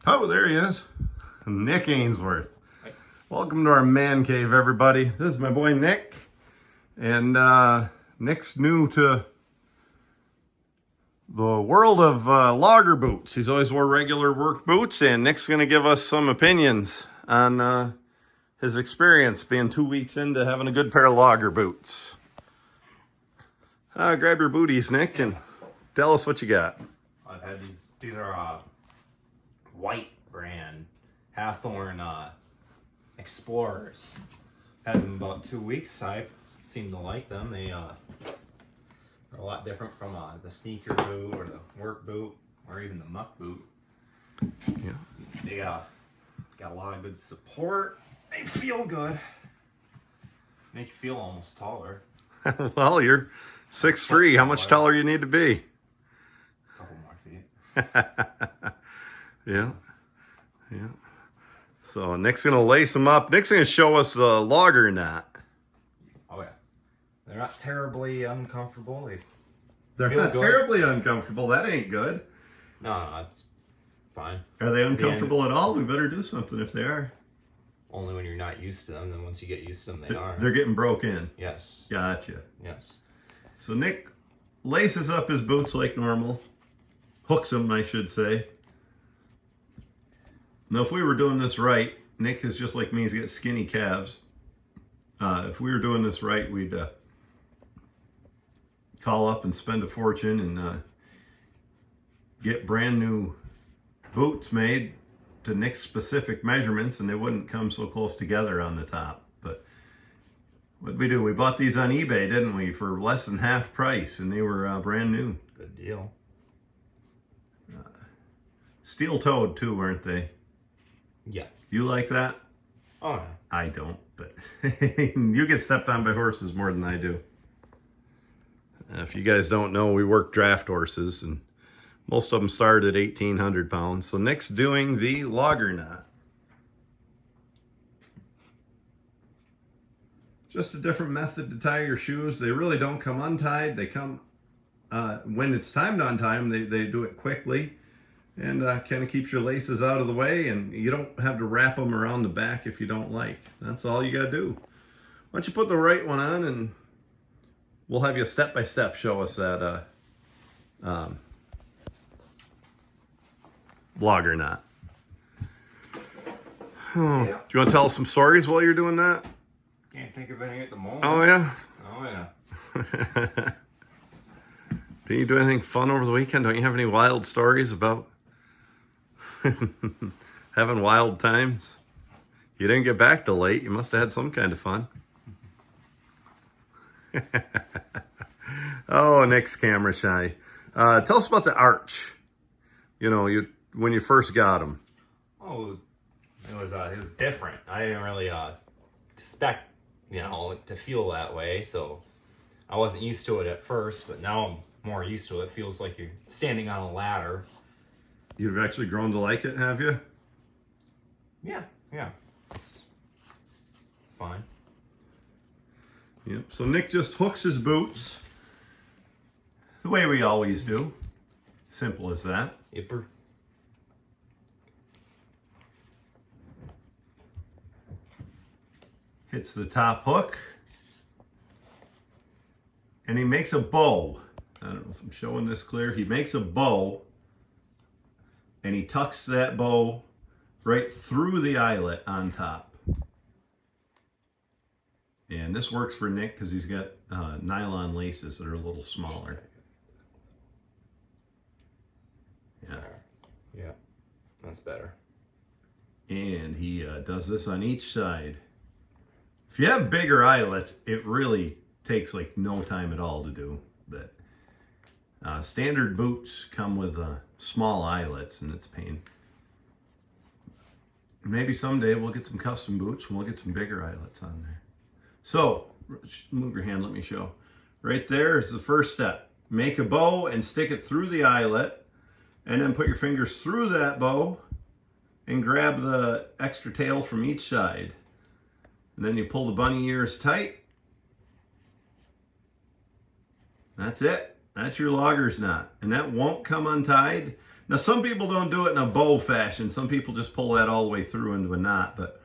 Oh, there he is. Nick Ainsworth. Hi. Welcome to our man cave, everybody. This is my boy Nick. And Nick's new to the world of logger boots. He's always wore regular work boots, and Nick's going to give us some opinions on his experience being 2 weeks into having a good pair of logger boots. Grab your booties, Nick, and tell us what you got. I've had these are white brand Hawthorne Explorers. Had them about 2 weeks. I seem to like them. They are a lot different from the sneaker boot or the work boot or even the muck boot. Yeah. They got a lot of good support. They feel good. Make you feel almost taller. Well, you're 6'3". How much taller you need to be? A couple more feet. Yeah. So Nick's gonna lace them up. Nick's gonna show us the logger knot. Oh yeah, they're not terribly uncomfortable. They're feel not good. terribly uncomfortable. That ain't good. No, it's fine. Are they uncomfortable at all? We better do something if they are. Only when you're not used to them. Then once you get used to them, they are. They're getting broke in. Yes. Gotcha. Yes. So Nick laces up his boots like normal. Hooks them, I should say. Now, if we were doing this right, Nick is just like me. He's got skinny calves. If we were doing this right, we'd call up and spend a fortune and get brand new boots made to Nick's specific measurements, and they wouldn't come so close together on the top. But what'd we do? We bought these on eBay, didn't we, for less than half price, and they were brand new. Good deal. Steel-toed too, weren't they? Yeah. You like that? Oh yeah. I don't, but you get stepped on by horses more than I do. If you guys don't know, we work draft horses, and most of them start at 1,800 pounds. So Nick's doing the logger knot. Just a different method to tie your shoes. They really don't come untied. They come, when it's time to untie them, they do it quickly. And kind of keeps your laces out of the way, and you don't have to wrap them around the back if you don't like. That's all you got to do. Why don't you put the right one on, and we'll have you step-by-step show us that logger knot. Oh, Yeah. do you want to tell us some stories while you're doing that? Can't think of anything at the moment. Oh, yeah? Oh yeah. Didn't you do anything fun over the weekend? Don't you have any wild stories about having wild times? You didn't get back till late. You must have had some kind of fun. Oh, Nick's camera shy. Tell us about the arch. You know, when you first got them. Oh, it was different. I didn't really expect to feel that way, so I wasn't used to it at first. But now I'm more used to it. It feels like you're standing on a ladder. You've actually grown to like it, have you? Yeah. It's fine. Yep. So Nick just hooks his boots the way we always do. Simple as that. Yipper. Hits the top hook. And he makes a bow. I don't know if I'm showing this clear. He makes a bow. And he tucks that bow right through the eyelet on top. And this works for Nick because he's got nylon laces that are a little smaller. Yeah. Yeah, that's better. And he does this on each side. If you have bigger eyelets, it really takes like no time at all to do. But standard boots come with small eyelets, and it's a pain. Maybe someday we'll get some custom boots and we'll get some bigger eyelets on there. So, move your hand, let me show. Right there is the first step. Make a bow and stick it through the eyelet, and then put your fingers through that bow and grab the extra tail from each side. And then you pull the bunny ears tight. That's it. That's your logger's knot, and that won't come untied. Now, some people don't do it in a bow fashion. Some people just pull that all the way through into a knot, but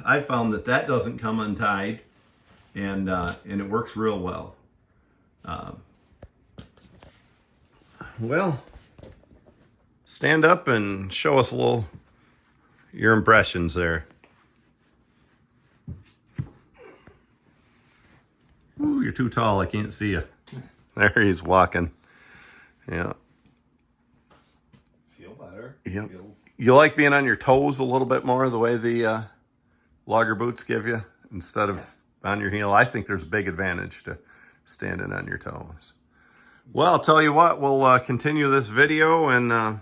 I found that that doesn't come untied, and it works real well. Well, stand up and show us a little your impressions there. Ooh, you're too tall. I can't see you. There he's walking. Yeah. Feel better. Yeah. You like being on your toes a little bit more the way the logger boots give you instead of on your heel. I think there's a big advantage to standing on your toes. Well, I'll tell you what, we'll continue this video, and I'll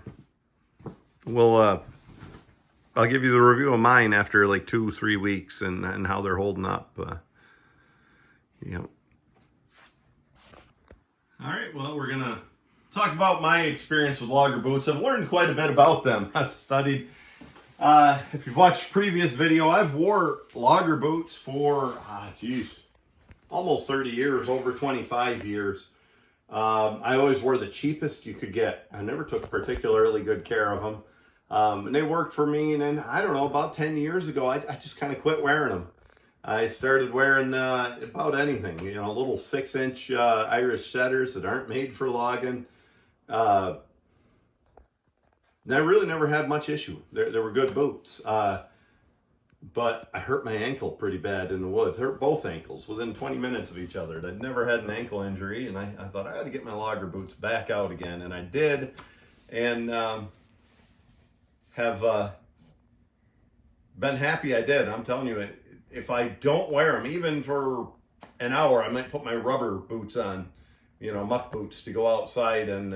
give you the review of mine after like 2-3 weeks and how they're holding up. Yeah. All right, well, we're going to talk about my experience with logger boots. I've learned quite a bit about them. I've studied. If you've watched previous video, I've wore logger boots for, almost 30 years, over 25 years. I always wore the cheapest you could get. I never took particularly good care of them. And they worked for me, and then, I don't know, about 10 years ago, I just kind of quit wearing them. I started wearing about anything, little 6-inch Irish setters that aren't made for logging. I really never had much issue. They were good boots. But I hurt my ankle pretty bad in the woods. Hurt both ankles within 20 minutes of each other. I'd never had an ankle injury, and I thought I had to get my logger boots back out again, and I did. And have been happy I did. I'm telling you, if I don't wear them, even for an hour, I might put my rubber boots on, muck boots, to go outside and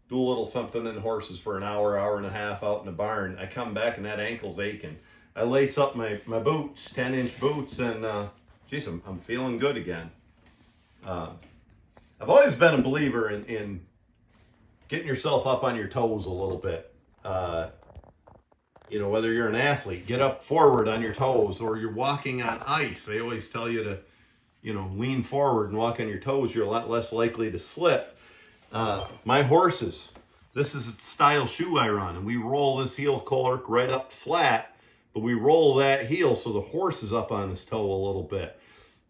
do a little something in horses for an hour, hour and a half out in the barn. I come back and that ankle's aching. I lace up my boots, 10-inch boots, and I'm feeling good again. I've always been a believer in getting yourself up on your toes a little bit. Whether you're an athlete, get up forward on your toes, or you're walking on ice. They always tell you to, lean forward and walk on your toes. You're a lot less likely to slip. My horses, this is a style shoe I run, and we roll this heel cork right up flat, but we roll that heel so the horse is up on his toe a little bit.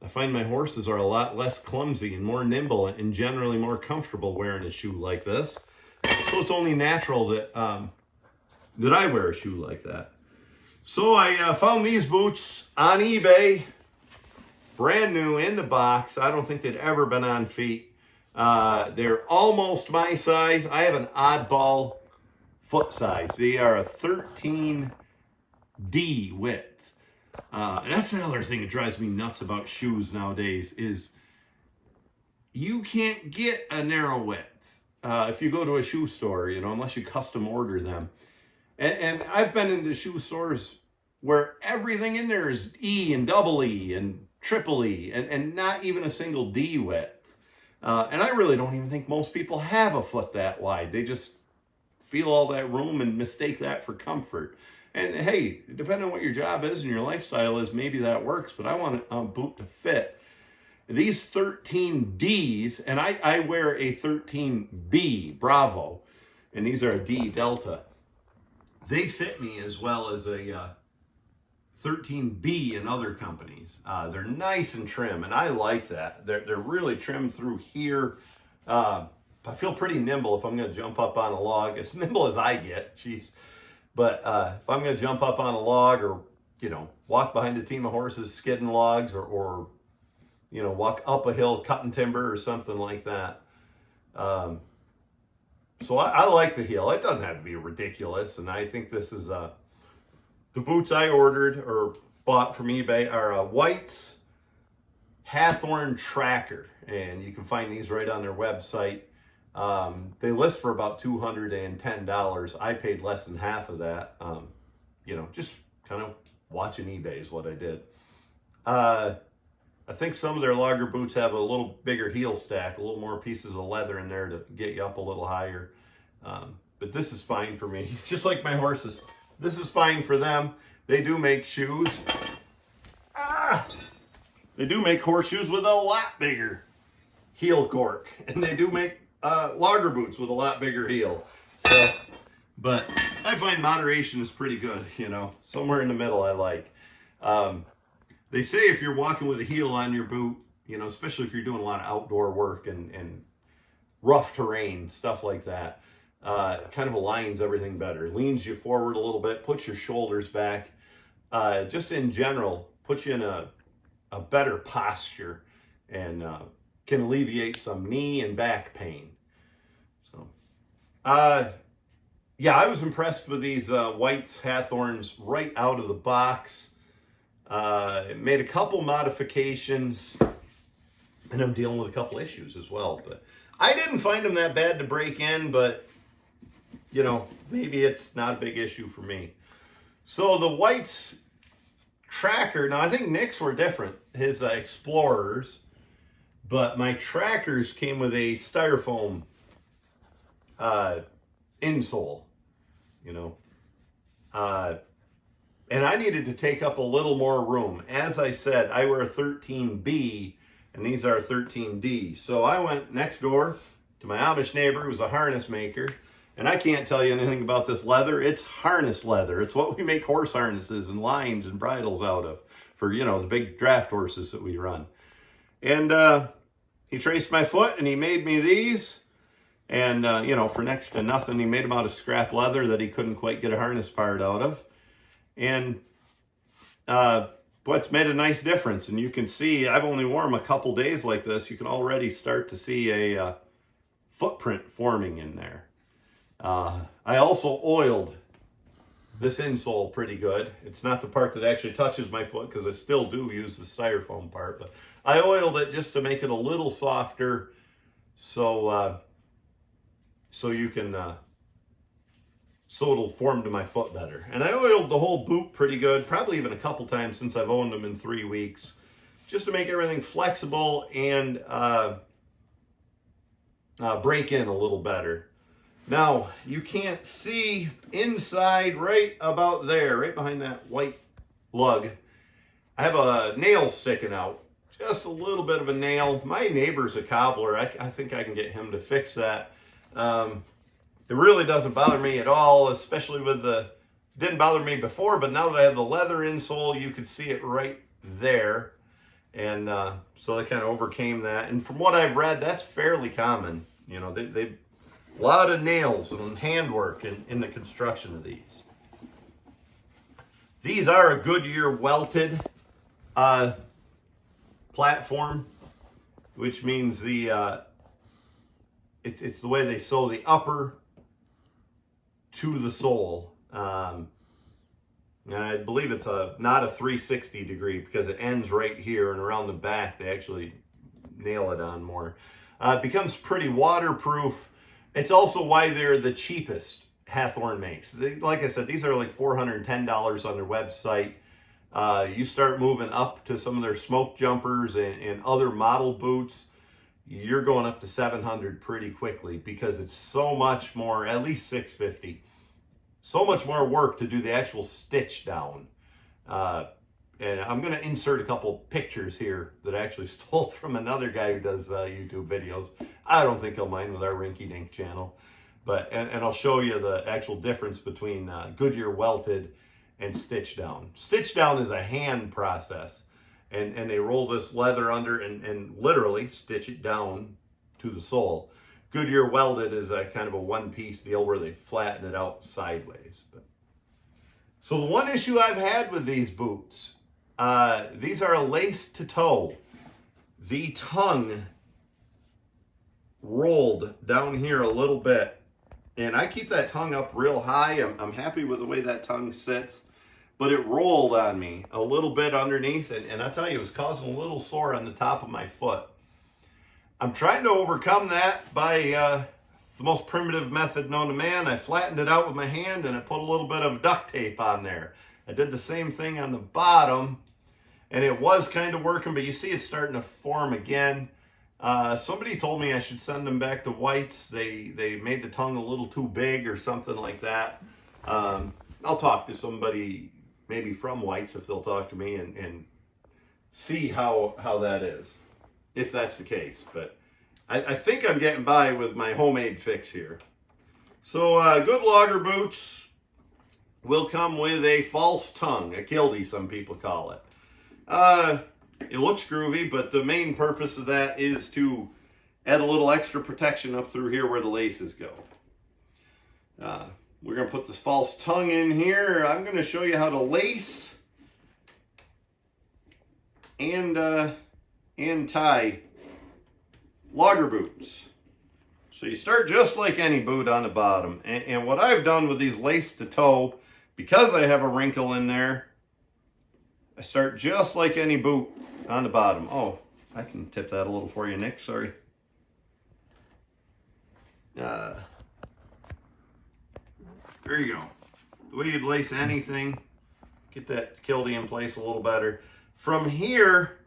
I find my horses are a lot less clumsy and more nimble and generally more comfortable wearing a shoe like this. So it's only natural that that I wear a shoe like that. So I found these boots on eBay, brand new in the box. I don't think they'd ever been on feet. They're almost my size. I have an oddball foot size. They are a 13D width. And that's another thing that drives me nuts about shoes nowadays is you can't get a narrow width if you go to a shoe store, unless you custom order them. And I've been into shoe stores where everything in there is E and double E and triple E and not even a single D width. And I really don't even think most people have a foot that wide. They just feel all that room and mistake that for comfort. And hey, depending on what your job is and your lifestyle is, maybe that works, but I want a boot to fit. These 13Ds, and I wear a 13B Bravo, and these are a D Delta. They fit me as well as a 13B in other companies. They're nice and trim, and I like that. They're really trimmed through here. I feel pretty nimble if I'm going to jump up on a log, as nimble as I get, jeez. But if I'm going to jump up on a log or, walk behind a team of horses skidding logs or walk up a hill cutting timber or something like that. So I like the heel. It doesn't have to be ridiculous. And I think this is, the boots I ordered or bought from eBay are a white Hawthorne Tracker. And you can find these right on their website. They list for about $210. I paid less than half of that. Just kind of watching eBay is what I did. I think some of their logger boots have a little bigger heel stack, a little more pieces of leather in there to get you up a little higher. But this is fine for me, just like my horses. This is fine for them. They do make shoes. They do make horseshoes with a lot bigger heel cork, and they do make logger boots with a lot bigger heel. So, but I find moderation is pretty good, you know, somewhere in the middle I like. They say if you're walking with a heel on your boot, you know, especially if you're doing a lot of outdoor work and rough terrain, stuff like that, kind of aligns everything better. Leans you forward a little bit, puts your shoulders back. Just in general, puts you in a better posture and can alleviate some knee and back pain. So, yeah, I was impressed with these White's Hathorns right out of the box. Made a couple modifications, and I'm dealing with a couple issues as well. But I didn't find them that bad to break in, but, you know, maybe it's not a big issue for me. So the White's tracker, now I think Nick's were different, his Explorers, but my trackers came with a styrofoam insole, you know. And I needed to take up a little more room. As I said, I wear a 13B, and these are 13D. So I went next door to my Amish neighbor, who's a harness maker, and I can't tell you anything about this leather. It's harness leather. It's what we make horse harnesses and lines and bridles out of for, you know, the big draft horses that we run. And he traced my foot, and he made me these. And, you know, for next to nothing, he made them out of scrap leather that he couldn't quite get a harness part out of. And what's made a nice difference. And you can see, I've only worn them a couple days like this. You can already start to see a footprint forming in there. I also oiled this insole pretty good. It's not the part that actually touches my foot because I still do use the styrofoam part. But I oiled it just to make it a little softer so you can... so it'll form to my foot better. And I oiled the whole boot pretty good, probably even a couple times since I've owned them in 3 weeks, just to make everything flexible and break in a little better. Now, you can't see inside right about there, right behind that white lug. I have a nail sticking out, just a little bit of a nail. My neighbor's a cobbler. I think I can get him to fix that. It really doesn't bother me at all, especially with didn't bother me before, but now that I have the leather insole, you can see it right there. And so they kind of overcame that. And from what I've read, that's fairly common. You know, they a lot of nails and handwork in the construction of these. These are a Goodyear welted platform, which means it's the way they sew the upper to the sole. And I believe it's not a 360 degree because it ends right here, and around the back they actually nail it on more. It becomes pretty waterproof. It's also why they're the cheapest Hathorn makes. Like I said, these are like $410 on their website. You start moving up to some of their smoke jumpers and other model boots, you're going up to $700 pretty quickly because it's so much more, at least $650. So much more work to do the actual stitch down. And I'm going to insert a couple pictures here that I actually stole from another guy who does YouTube videos. I don't think he'll mind with our Rinky Dink channel. But and I'll show you the actual difference between Goodyear welted and stitch down. Stitch down is a hand process. And they roll this leather under and literally stitch it down to the sole. Goodyear welded is a kind of a one-piece deal where they flatten it out sideways. So the one issue I've had with these boots, these are a lace to toe. The tongue rolled down here a little bit, and I keep that tongue up real high. I'm happy with the way that tongue sits. But it rolled on me a little bit underneath, and I tell you, it was causing a little sore on the top of my foot. I'm trying to overcome that by the most primitive method known to man. I flattened it out with my hand, and I put a little bit of duct tape on there. I did the same thing on the bottom, and it was kind of working, but you see it's starting to form again. Somebody told me I should send them back to White's. They made the tongue a little too big or something like that. I'll talk to somebody maybe from White's if they'll talk to me and see how that is, if that's the case. But I think I'm getting by with my homemade fix here. So good logger boots will come with a false tongue, a kiltie some people call it. It looks groovy, but the main purpose of that is to add a little extra protection up through here where the laces go. We're going to put this false tongue in here. I'm going to show you how to lace and tie logger boots. So you start just like any boot on the bottom. And what I've done with these lace to toe, because I have a wrinkle in there, I start just like any boot on the bottom. Oh, I can tip that a little for you, Nick. Sorry. There you go. The way you'd lace anything, get that kiltie in place a little better. From here,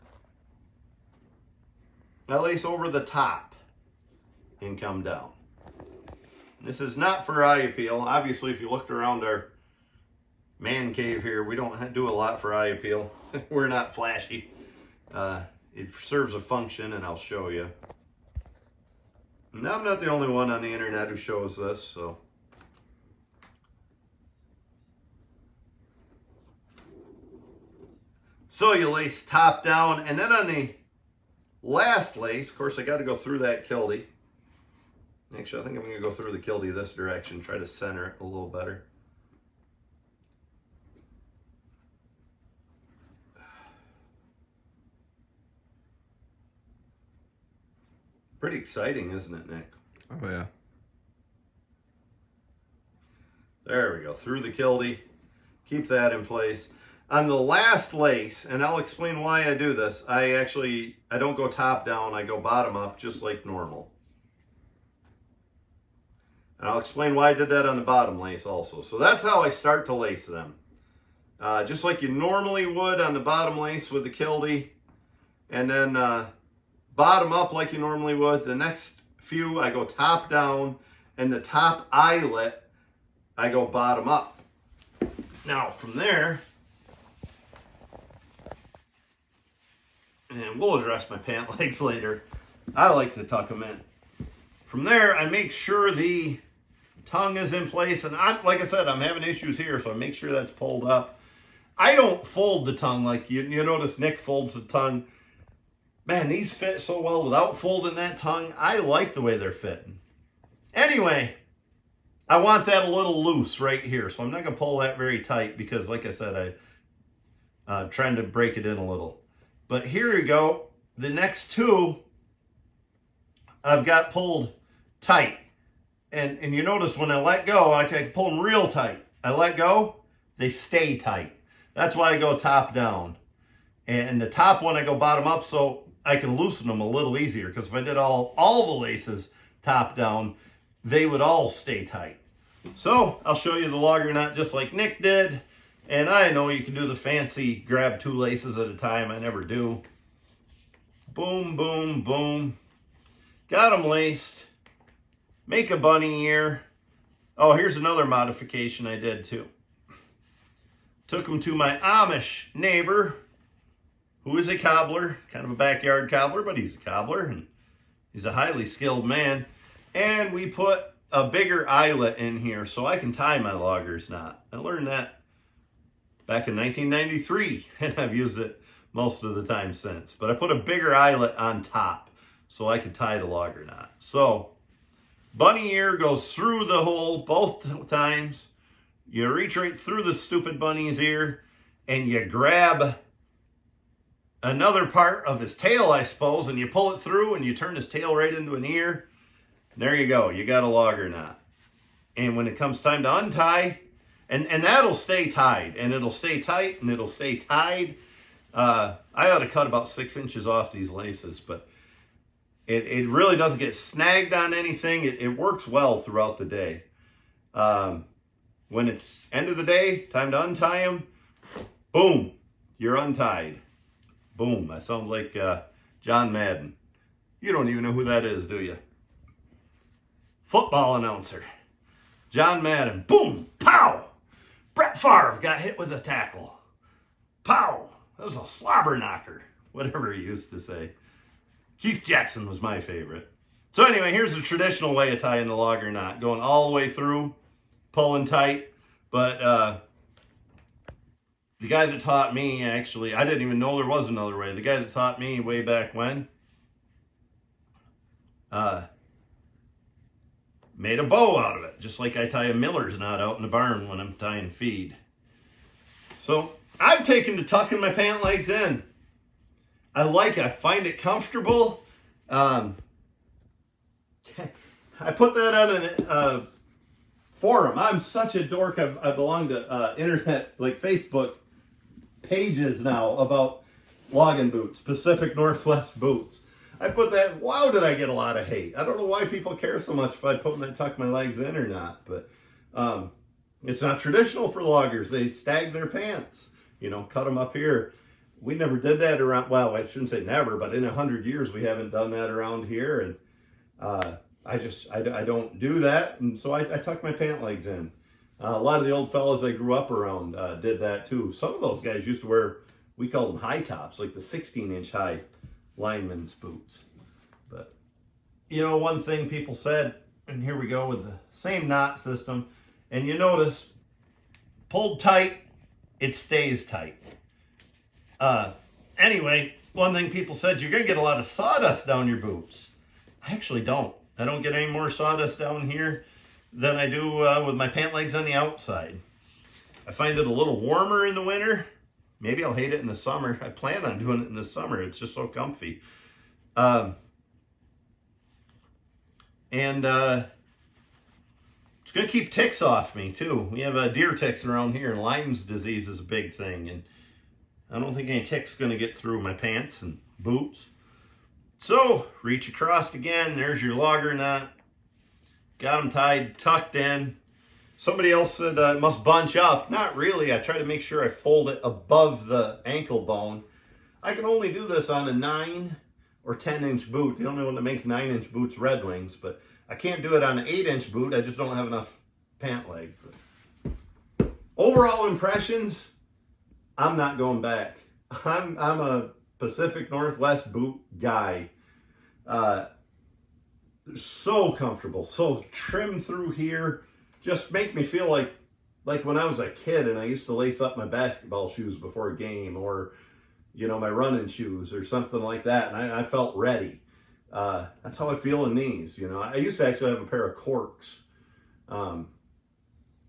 I lace over the top and come down. This is not for eye appeal. Obviously, if you looked around our man cave here, we don't do a lot for eye appeal. We're not flashy. It serves a function, and I'll show you. And I'm not the only one on the internet who shows this, so. So you lace top down, and then on the last lace, of course, I got to go through that kiltie. Actually, I think I'm going to go through the kiltie this direction, try to center it a little better. Pretty exciting, isn't it, Nick? Oh, yeah. There we go, through the kiltie. Keep that in place. On the last lace, and I'll explain why I do this, I don't go top down, I go bottom up, just like normal. And I'll explain why I did that on the bottom lace also. So that's how I start to lace them. Just like you normally would on the bottom lace with the kiltie. And then bottom up like you normally would. The next few I go top down, and the top eyelet I go bottom up. Now from there, and we'll address my pant legs later, I like to tuck them in. From there, I make sure the tongue is in place, and like I said, I'm having issues here, so I make sure that's pulled up. I don't fold the tongue like you notice Nick folds the tongue. Man, these fit so well without folding that tongue. I like the way they're fitting. Anyway, I want that a little loose right here, so I'm not going to pull that very tight because, like I said, I'm trying to break it in a little. But here you go. The next two I've got pulled tight. And you notice when I let go, I can pull them real tight. I let go, they stay tight. That's why I go top down. And the top one I go bottom up so I can loosen them a little easier. Because if I did all the laces top down, they would all stay tight. So I'll show you the logger knot just like Nick did. And I know you can do the fancy grab two laces at a time. I never do. Boom, boom, boom. Got them laced. Make a bunny ear. Oh, here's another modification I did too. Took them to my Amish neighbor, who is a cobbler, kind of a backyard cobbler, but he's a cobbler, and he's a highly skilled man. And we put a bigger eyelet in here so I can tie my logger's knot. I learned that back in 1993, and I've used it most of the time since. But I put a bigger eyelet on top so I could tie the logger knot. So bunny ear goes through the hole both times. You reach right through the stupid bunny's ear, and you grab another part of his tail, I suppose, and you pull it through, and you turn his tail right into an ear. There you go. You got a logger knot. And when it comes time to untie, and that'll stay tied, and it'll stay tight, and it'll stay tied. I ought to cut about 6 inches off these laces, but it really doesn't get snagged on anything. It works well throughout the day. When it's end of the day, time to untie them, boom, you're untied. Boom, I sound like John Madden. You don't even know who that is, do you? Football announcer. John Madden. Boom, pow! Brett Favre got hit with a tackle. Pow! That was a slobber knocker. Whatever he used to say. Keith Jackson was my favorite. So anyway, here's the traditional way of tying the logger knot. Going all the way through, pulling tight. But the guy that taught me, actually, I didn't even know there was another way. The guy that taught me way back when, made a bow out of it, just like I tie a miller's knot out in the barn when I'm tying feed. So I've taken to tucking my pant legs in. I like it. I find it comfortable. I put that on a forum. I'm such a dork. I belong to internet, like Facebook pages now about logging boots, Pacific Northwest boots. I put that, wow, did I get a lot of hate. I don't know why people care so much if I tuck my legs in or not, but it's not traditional for loggers. They stag their pants, you know, cut them up here. We never did that around, well, I shouldn't say never, but in 100 years we haven't done that around here, and I don't do that, and so I tuck my pant legs in. A lot of the old fellows I grew up around did that too. Some of those guys used to wear, we called them high tops, like the 16-inch high lineman's boots. But, you know, one thing people said, and here we go with the same knot system, and you notice, pulled tight, it stays tight. Anyway, one thing people said, you're going to get a lot of sawdust down your boots. I actually don't. I don't get any more sawdust down here than I do with my pant legs on the outside. I find it a little warmer in the winter. Maybe I'll hate it in the summer. I plan on doing it in the summer. It's just so comfy. It's going to keep ticks off me too. We have deer ticks around here, and Lyme's disease is a big thing. And I don't think any tick's going to get through my pants and boots. So, reach across again. There's your logger knot. Got them tied, tucked in. Somebody else said it must bunch up. Not really. I try to make sure I fold it above the ankle bone. I can only do this on a 9 or 10-inch boot. The only one that makes 9-inch boots, Red Wings. But I can't do it on an 8-inch boot. I just don't have enough pant leg. But overall impressions, I'm not going back. I'm a Pacific Northwest boot guy. So comfortable, so trim through here. Just make me feel like when I was a kid and I used to lace up my basketball shoes before a game, or, you know, my running shoes or something like that, and I felt ready. That's how I feel in these. You know, I used to actually have a pair of corks, and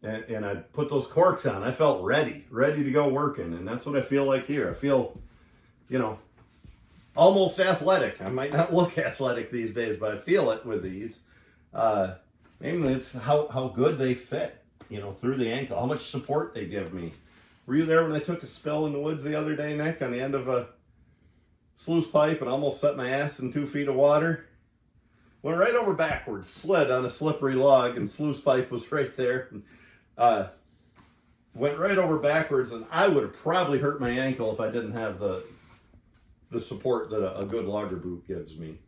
I put those corks on. I felt ready to go working, and that's what I feel like here. I feel, you know, almost athletic. I might not look athletic these days, but I feel it with these. Mainly it's how good they fit, you know, through the ankle, how much support they give me. Were you there when I took a spill in the woods the other day, Nick, on the end of a sluice pipe and almost set my ass in 2 feet of water? Went right over backwards, slid on a slippery log, and sluice pipe was right there. And, went right over backwards, and I would have probably hurt my ankle if I didn't have the support that a good logger boot gives me.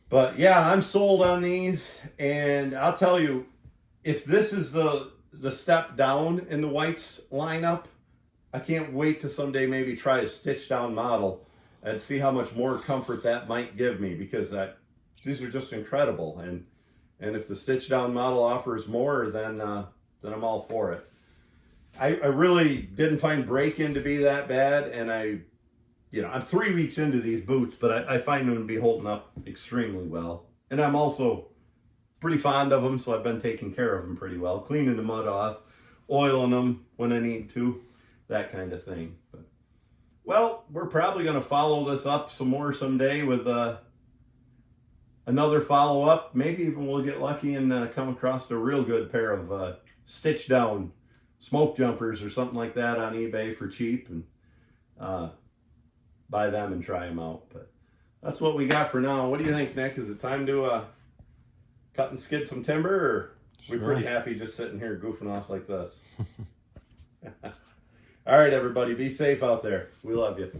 But yeah, I'm sold on these, and I'll tell you, if this is the step down in the whites lineup, I can't wait to someday maybe try a stitch down model and see how much more comfort that might give me, because these are just incredible. And if the stitch down model offers more, then I'm all for it. I really didn't find break-in to be that bad, and I'm 3 weeks into these boots, but I find them to be holding up extremely well. And I'm also pretty fond of them, so I've been taking care of them pretty well, cleaning the mud off, oiling them when I need to, that kind of thing. But, well, we're probably going to follow this up some more someday with another follow-up. Maybe even we'll get lucky and come across a real good pair of stitch down smoke jumpers or something like that on eBay for cheap, and buy them and try them out. But that's what we got for now. What do you think, Nick? Is it time to cut and skid some timber, or are we pretty happy just sitting here goofing off like this? All right, everybody, be safe out there. We love you.